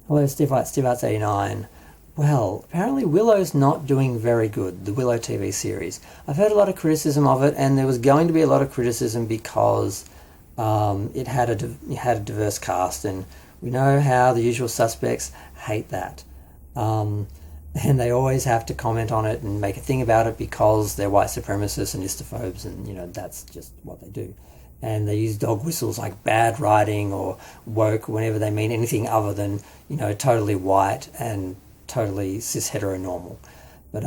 Hello, Steve Arts 89. Well, apparently Willow's not doing very good, the Willow TV series. I've heard a lot of criticism of it, and there was going to be a lot of criticism because it had a diverse cast, and we know how the usual suspects hate that. Um, and they always have to comment on it and make a thing about it because they're white supremacists and istophobes, and that's just what they do. And they use dog whistles like bad writing or woke whenever they mean anything other than totally white and totally cis heteronormal. But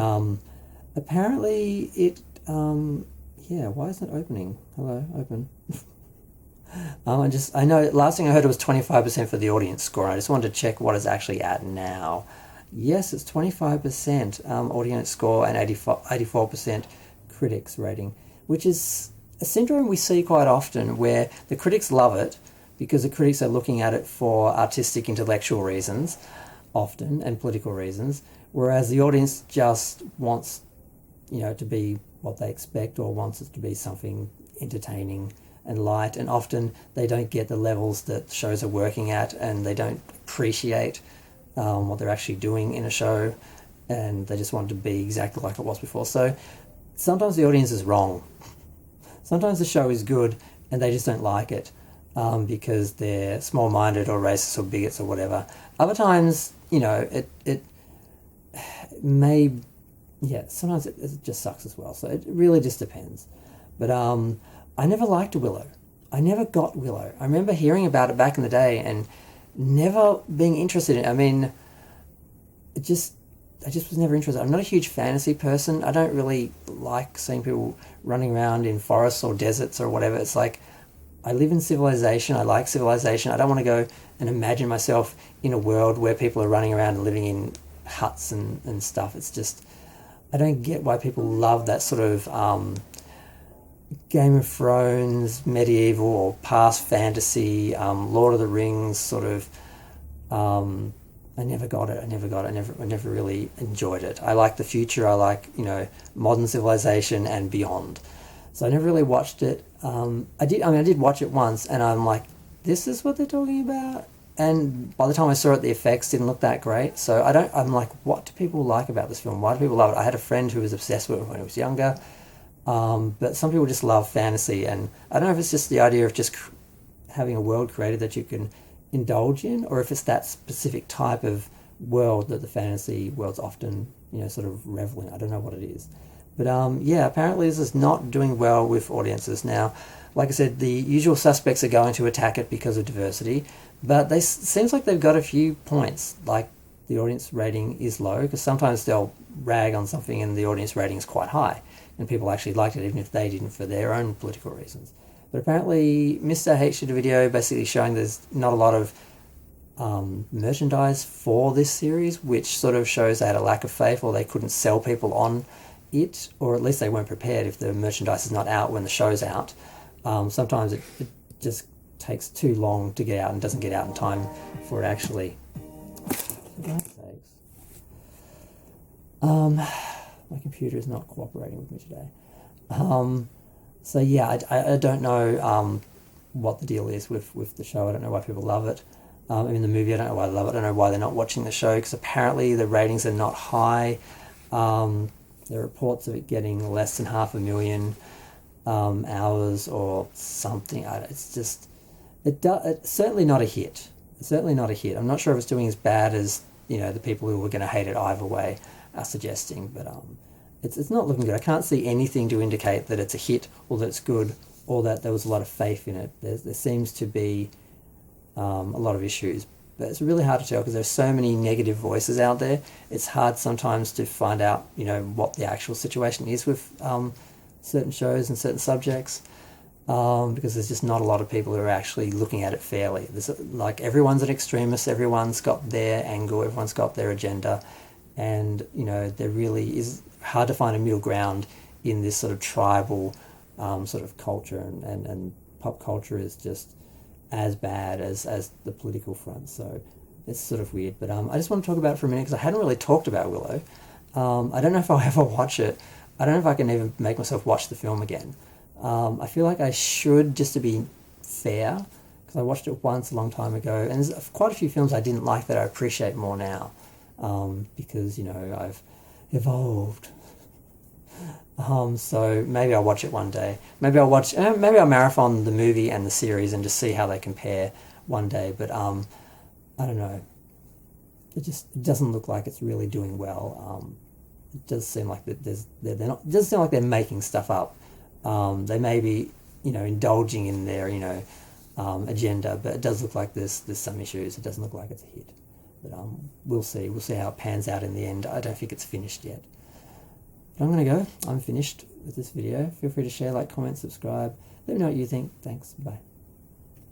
apparently yeah, why isn't it opening? Hello, open. I know last thing I heard it was 25% for the audience score. I just wanted to check what it's actually at now. Yes, it's 25% audience score and 84% critics rating, which is a syndrome we see quite often where the critics love it because the critics are looking at it for artistic, intellectual reasons, often, and political reasons, whereas the audience just wants, to be what they expect or wants it to be something entertaining and light, and often they don't get the levels that shows are working at, and they don't appreciate what they're actually doing in a show, and they just want it to be exactly like it was before. So sometimes the audience is wrong. Sometimes the show is good and they just don't like it because they're small-minded or racist or bigots or whatever. Other times, it may, yeah, sometimes it just sucks as well. So it really just depends. But I never liked Willow. I never got Willow. I remember hearing about it back in the day and never being interested in it. I mean, I just was never interested. I'm not a huge fantasy person. I don't really like seeing people running around in forests or deserts or whatever. It's like, I live in civilization. I like civilization. I don't want to go and imagine myself in a world where people are running around and living in huts and stuff. It's just, I don't get why people love that sort of Game of Thrones, medieval or past fantasy, Lord of the Rings sort of. I never got it. I never really enjoyed it. I like the future. I like, modern civilization and beyond. So I never really watched it. I did watch it once, and I'm like, this is what they're talking about. And by the time I saw it, the effects didn't look that great. So I'm like, what do people like about this film? Why do people love it? I had a friend who was obsessed with it when he was younger. But some people just love fantasy, and I don't know if it's just the idea of just having a world created that you can indulge in, or if it's that specific type of world that the fantasy world's often, sort of revel in. I don't know what it is. But yeah, apparently this is not doing well with audiences. Now, like I said, the usual suspects are going to attack it because of diversity, but seems like they've got a few points, like the audience rating is low, because sometimes they'll rag on something and the audience rating is quite high, and people actually liked it even if they didn't for their own political reasons. But apparently Mr. H did a video basically showing there's not a lot of merchandise for this series, which sort of shows they had a lack of faith, or they couldn't sell people on it, or at least they weren't prepared if the merchandise is not out when the show's out. Sometimes it just takes too long to get out and doesn't get out in time for it actually. For God's sakes. My computer is not cooperating with me today. So yeah, I don't know what the deal is with the show. I don't know why people love it. In the movie, I don't know why they love it. I don't know why they're not watching the show, because apparently the ratings are not high. There are reports of it getting less than 500,000 hours or something. It's certainly not a hit. It's certainly not a hit. I'm not sure if it's doing as bad as the people who were going to hate it either way are suggesting, but it's not looking good. I can't see anything to indicate that it's a hit or that it's good or that there was a lot of faith in it. There seems to be a lot of issues, but it's really hard to tell because there's so many negative voices out there. It's hard sometimes to find out, what the actual situation is with certain shows and certain subjects, because there's just not a lot of people who are actually looking at it fairly. There's like everyone's an extremist, everyone's got their angle, everyone's got their agenda, and there really is hard to find a middle ground in this sort of tribal sort of culture, and pop culture is just as bad as the political front. So it's sort of weird. But I just want to talk about it for a minute because I hadn't really talked about Willow. I don't know if I'll ever watch it. I don't know if I can ever make myself watch the film again. I feel like I should, just to be fair, because I watched it once a long time ago, and there's quite a few films I didn't like that I appreciate more now, because, you know, I've evolved. So maybe I'll watch it one day. Maybe I'll marathon the movie and the series and just see how they compare one day. But I don't know. It doesn't look like it's really doing well. It does seem like that they're not. It doesn't seem like they're making stuff up. They may be, you know, indulging in their, you know, agenda, but it does look like there's some issues. It doesn't look like it's a hit. But we'll see. We'll see how it pans out in the end. I don't think it's finished yet. But I'm going to go. I'm finished with this video. Feel free to share, like, comment, subscribe. Let me know what you think. Thanks. Bye.